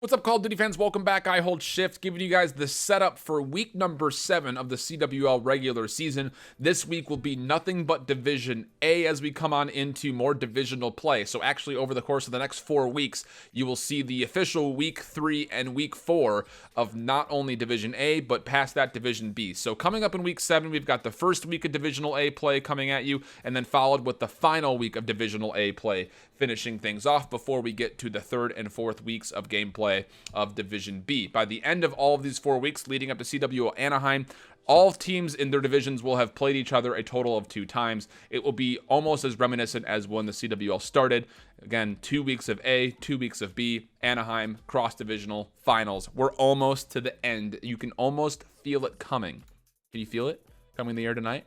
What's up, Call of Duty fans? Welcome back. IHOLDSHIFT, giving you guys the setup for week number 7 of the CWL regular season. This week will be nothing but Division A as we come on into more divisional play. So actually, over the course of the next 4 weeks, you will see the official week 3 and week 4 of not only Division A, but past that Division B. So coming up in week 7, we've got the first week of Divisional A play coming at you, and then followed with the final week of Divisional A play, finishing things off before we get to the 3rd and 4th weeks of gameplay of Division B. By the end of all of these 4 weeks leading up to CWL Anaheim, all teams in their divisions will have played each other a total of 2 times. It will be almost as reminiscent as when the CWL started. Again, 2 weeks of A, 2 weeks of B, Anaheim, cross-divisional, finals. We're almost to the end. You can almost feel it coming. Can you feel it coming in the air tonight?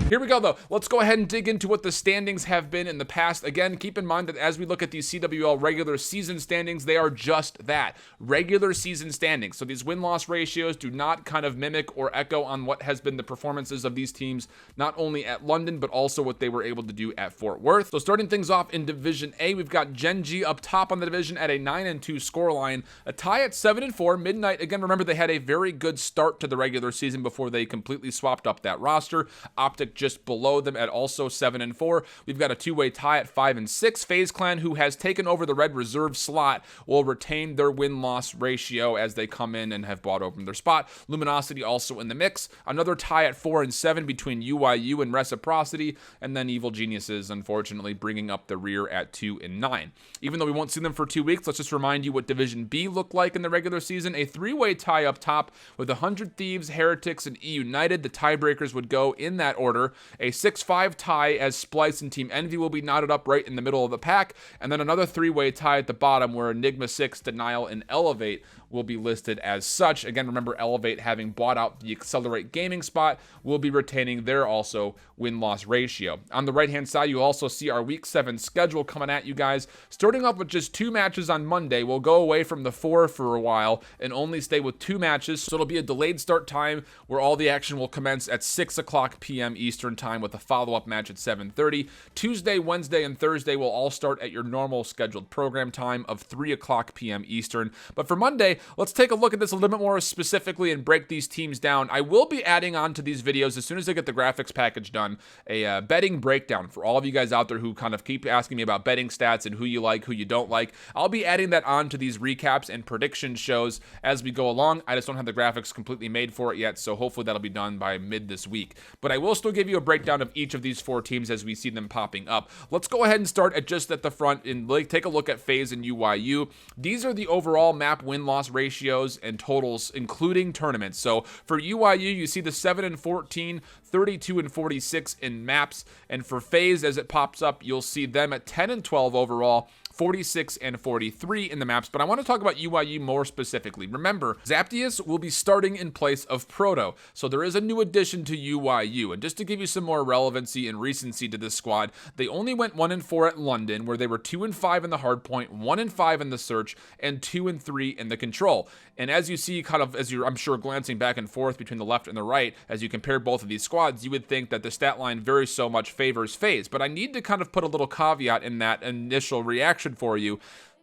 Here we go, though. Let's go ahead and dig into what the standings have been in the past. Again, keep in mind that as we look at these CWL regular season standings, they are just that, regular season standings. So these win-loss ratios do not kind of mimic or echo on what has been the performances of these teams, not only at London, but also what they were able to do at Fort Worth. So starting things off in Division A, we've got Gen.G up top on the division at a 9-2 scoreline, a tie at 7-4. Midnight, again, remember they had a very good start to the regular season before they completely swapped up that roster. OpTic just below them at also 7-4. We've got a 2-way tie at 5-6. FaZe Clan, who has taken over the red reserve slot, will retain their win-loss ratio as they come in and have bought over their spot. Luminosity also in the mix. Another tie at 4-7 between UYU and Reciprocity, and then Evil Geniuses, unfortunately, bringing up the rear at 2-9. Even though we won't see them for 2 weeks, let's just remind you what Division B looked like in the regular season. A 3-way tie up top with 100 Thieves, Heretics, and E United. The tiebreakers would go in that order. A 6-5 tie as Splice and Team Envy will be knotted up right in the middle of the pack, and then another 3-way tie at the bottom where Enigma 6, Denial, and Elevate will be listed as such. Again, remember, Elevate, having bought out the Accelerate Gaming spot, will be retaining their also win-loss ratio. On the right-hand side, you also see our Week 7 schedule coming at you guys. Starting off with just 2 matches on Monday, we'll go away from the 4 for a while and only stay with 2 matches, so it'll be a delayed start time where all the action will commence at 6 o'clock p.m. Eastern time with a follow-up match at 7:30. Tuesday, Wednesday, and Thursday will all start at your normal scheduled program time of 3 o'clock p.m. Eastern. But for Monday, let's take a look at this a little bit more specifically and break these teams down. I will be adding on to these videos as soon as I get the graphics package done, a betting breakdown for all of you guys out there who kind of keep asking me about betting stats and who you like, who you don't like. I'll be adding that on to these recaps and prediction shows as we go along. I just don't have the graphics completely made for it yet, so hopefully that'll be done by mid this week. But I will still give you a breakdown of each of these 4 teams as we see them popping up. Let's go ahead and start at just at the front and take a look at FaZe and UYU. These are the overall map win-loss ratios and totals, including tournaments. So for UYU, you see the 7-14, 32-46 in maps, and for FaZe, as it pops up, you'll see them at 10-12 overall, 46-43 in the maps. But I want to talk about UYU more specifically. Remember, Zaptius will be starting in place of Proto, so there is a new addition to UYU. And just to give you some more relevancy and recency to this squad, they only went 1-4 at London, where they were 2-5 in the hardpoint, 1-5 in the search, and 2-3 in the control. And as you see, kind of as you're, I'm sure, glancing back and forth between the left and the right, as you compare both of these squads, you would think that the stat line very so much favors FaZe. But I need to kind of put a little caveat in that initial reaction for you.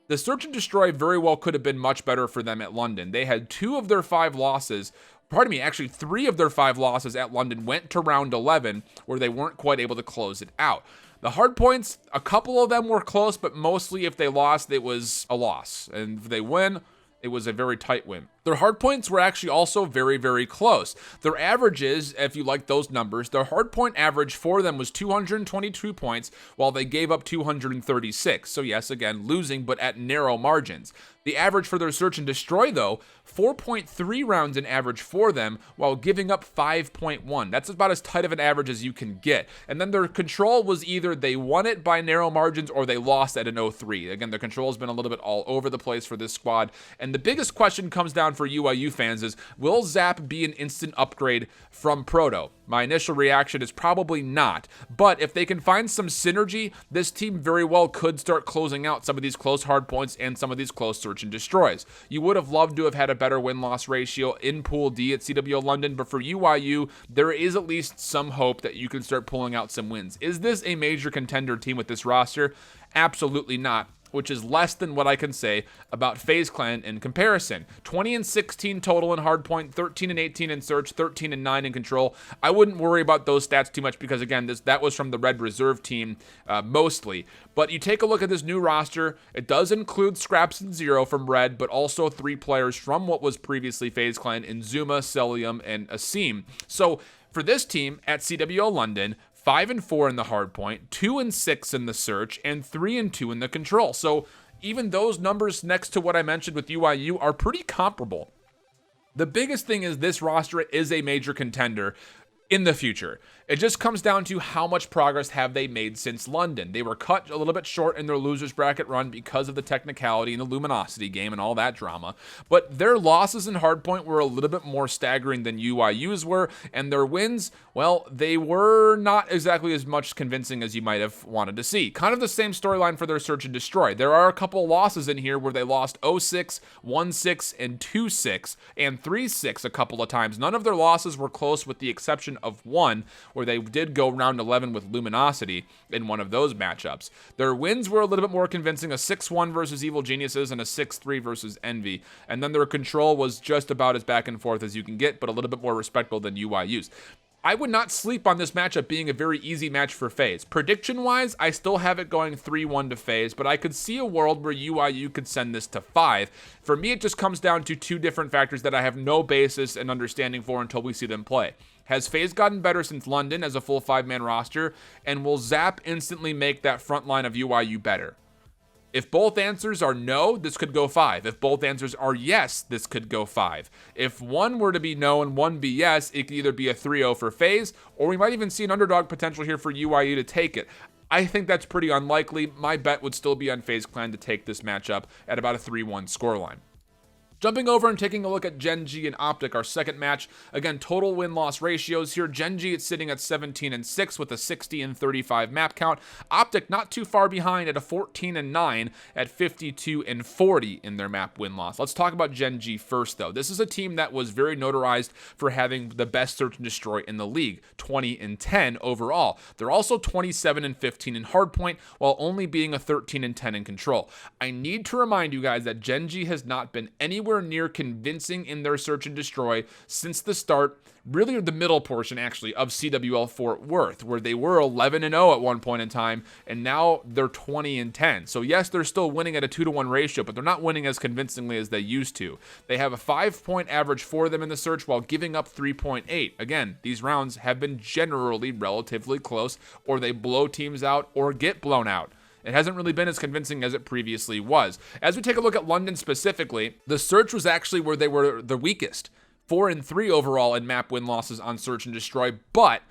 The search and destroy very well could have been much better for them at London. They had 2 of their 5 losses, pardon me, actually 3 of their 5 losses at London went to round 11, where they weren't quite able to close it out. The hard points, a couple of them were close, but mostly if they lost, it was a loss. And if they win, it was a very tight win. Their hard points were actually also very, very close. Their averages, if you like those numbers, their hard point average for them was 222 points, while they gave up 236. So yes, again, losing, but at narrow margins. The average for their search and destroy, though, 4.3 rounds in average for them, while giving up 5.1. That's about as tight of an average as you can get. And then their control was either they won it by narrow margins or they lost at an 0-3. Again, their control has been a little bit all over the place for this squad. And the biggest question comes down for UYU fans is, will Zap be an instant upgrade from Proto? My initial reaction is probably not, but if they can find some synergy, this team very well could start closing out some of these close hard points and some of these close search and destroys. You would have loved to have had a better win-loss ratio in Pool D at CWL London, but for UYU, there is at least some hope that you can start pulling out some wins. Is this a major contender team with this roster? Absolutely not. which is less than what I can say about FaZe Clan in comparison. 20-16 total in hardpoint, 13-18 in search, 13-9 in control. I wouldn't worry about those stats too much because, again, that was from the Red Reserve team mostly. But you take a look at this new roster. It does include Scraps and Zero from Red, but also 3 players from what was previously FaZe Clan in Zuma, Celium, and Asim. So for this team at CWL London, 5-4 in the hardpoint, 2-6 in the search, and 3-2 in the control. So even those numbers next to what I mentioned with UYU are pretty comparable. The biggest thing is this roster is a major contender in the future. It just comes down to how much progress have they made since London. They were cut a little bit short in their losers bracket run because of the technicality and the luminosity game and all that drama. But their losses in hardpoint were a little bit more staggering than UYU's were, and their wins, well, they were not exactly as much convincing as you might have wanted to see. Kind of the same storyline for their search and destroy. There are a couple losses in here where they lost 0-6, 1-6, and 2-6, and 3-6 a couple of times. None of their losses were close with the exception of one, where they did go round 11 with Luminosity in one of those matchups. Their wins were a little bit more convincing, a 6-1 versus Evil Geniuses and a 6-3 versus Envy. And then their control was just about as back and forth as you can get, but a little bit more respectable than UYU's. I would not sleep on this matchup being a very easy match for FaZe. Prediction-wise, I still have it going 3-1 to FaZe, but I could see a world where UYU could send this to 5. For me, it just comes down to 2 different factors that I have no basis and understanding for until we see them play. Has FaZe gotten better since London as a full 5-man roster? And will Zap instantly make that front line of UYU better? If both answers are no, this could go 5. If both answers are yes, this could go 5. If one were to be no and one be yes, it could either be a 3-0 for FaZe, or we might even see an underdog potential here for UYU to take it. I think that's pretty unlikely. My bet would still be on FaZe Clan to take this matchup at about a 3-1 scoreline. Jumping over and taking a look at Gen.G and OpTic, our second match. Again, total win-loss ratios here. Gen.G is sitting at 17-6 with a 60-35 map count. OpTic not too far behind at a 14-9 at 52-40 in their map win-loss. Let's talk about Gen.G first, though. This is a team that was very notarized for having the best search and destroy in the league, 20-10 overall. They're also 27-15 in hardpoint, while only being a 13-10 in control. I need to remind you guys that Gen.G has not been anywhere near convincing in their search and destroy since the start, really the middle portion actually, of CWL Fort Worth, where they were 11-0 at one point in time, and now they're 20-10. So yes, they're still winning at a 2-1 ratio, but they're not winning as convincingly as they used to. They have a 5-point average for them in the search while giving up 3.8. Again, these rounds have been generally relatively close, or they blow teams out or get blown out. It hasn't really been as convincing as it previously was. As we take a look at London specifically, the search was actually where they were the weakest. 4-3 overall in map win losses on search and destroy, but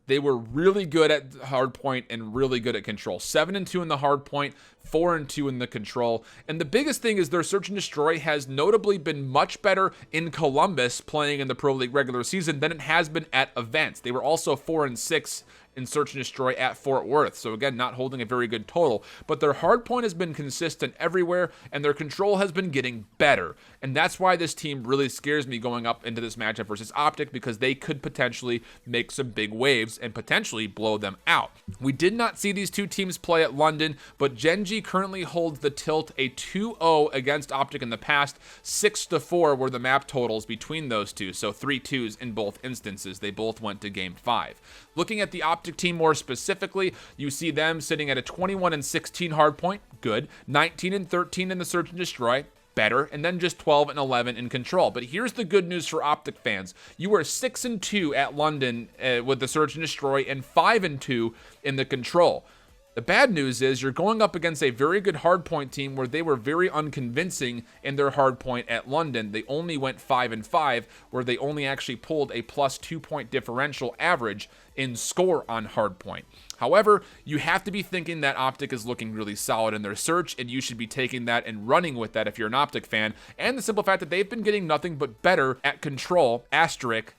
they were really good at hardpoint and really good at control. 7-2 in the hardpoint, 4-2 in the control. And the biggest thing is their search and destroy has notably been much better in Columbus playing in the Pro League regular season than it has been at events. They were also 4-6 in search and destroy at Fort Worth. So again, not holding a very good total, but their hardpoint has been consistent everywhere and their control has been getting better. And that's why this team really scares me going up into this matchup versus OpTic, because they could potentially make some big waves and potentially blow them out. We did not see these two teams play at London, but Gen.G currently holds the tilt, a 2-0 against OpTic in the past. 6-4 were the map totals between those two, so 3-2s in both instances. They both went to game 5. Looking at the OpTic team more specifically, you see them sitting at a 21-16 hardpoint, good, 19-13 in the search and destroy, better, and then just 12-11 in control. But here's the good news for OpTic fans. You are 6-2 at London with the search and destroy and 5-2 in the control. The bad news is you're going up against a very good hardpoint team where they were very unconvincing in their hardpoint at London. They only went 5-5, where they only actually pulled a plus 2-point differential average in score on hardpoint. However, you have to be thinking that OpTic is looking really solid in their search, and you should be taking that and running with that if you're an OpTic fan. And the simple fact that they've been getting nothing but better at control, asterisk,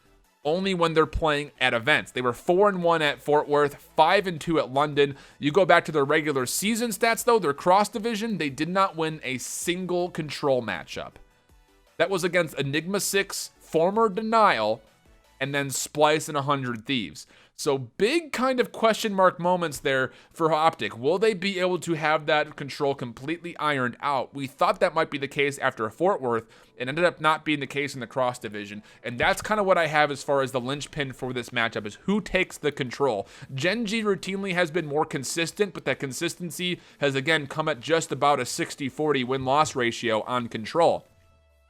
only when they're playing at events. They were 4-1 at Fort Worth, 5-2 at London. You go back to their regular season stats, though, their cross division, they did not win a single control matchup. That was against Enigma 6, former Denial, and then Splice and 100 Thieves. So big kind of question mark moments there for OpTic. Will they be able to have that control completely ironed out? We thought that might be the case after Fort Worth. It ended up not being the case in the cross division. And that's kind of what I have as far as the linchpin for this matchup is who takes the control. Gen.G routinely has been more consistent, but that consistency has again come at just about a 60-40 win-loss ratio on control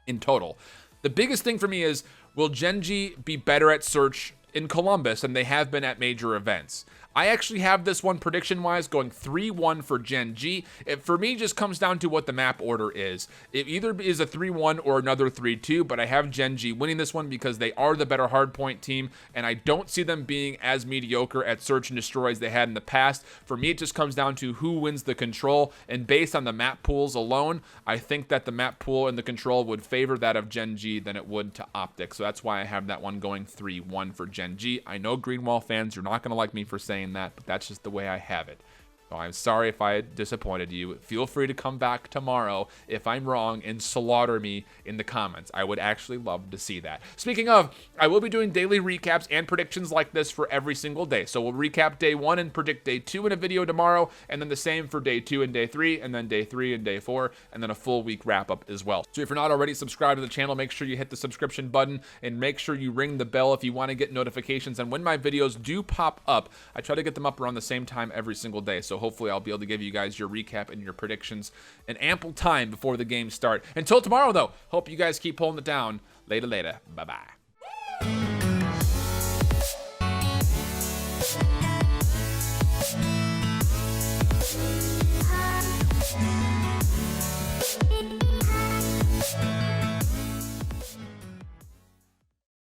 in total. The biggest thing for me is, will Gen.G be better at search in Columbus than they have been at major events? I actually have this one prediction-wise going 3-1 for Gen.G. It, for me, just comes down to what the map order is. It either is a 3-1 or another 3-2, but I have Gen.G winning this one because they are the better hardpoint team, and I don't see them being as mediocre at search and destroy as they had in the past. For me, it just comes down to who wins the control, and based on the map pools alone, I think that the map pool and the control would favor that of Gen.G than it would to OpTic, so that's why I have that one going 3-1 for Gen.G. I know Greenwall fans, you're not going to like me for saying that, but that's just the way I have it. So I'm sorry if I disappointed you. Feel free to come back tomorrow if I'm wrong and slaughter me in the comments. I would actually love to see that. Speaking of, I will be doing daily recaps and predictions like this for every single day. So we'll recap day 1 and predict day 2 in a video tomorrow, and then the same for day 2 and day 3, and then day 3 and day 4, and then a full week wrap up as well. So if you're not already subscribed to the channel, make sure you hit the subscription button and make sure you ring the bell if you want to get notifications. And when my videos do pop up, I try to get them up around the same time every single day. So hopefully I'll be able to give you guys your recap and your predictions in ample time before the games start. Until tomorrow, though, hope you guys keep holding it down. Later. Bye-bye.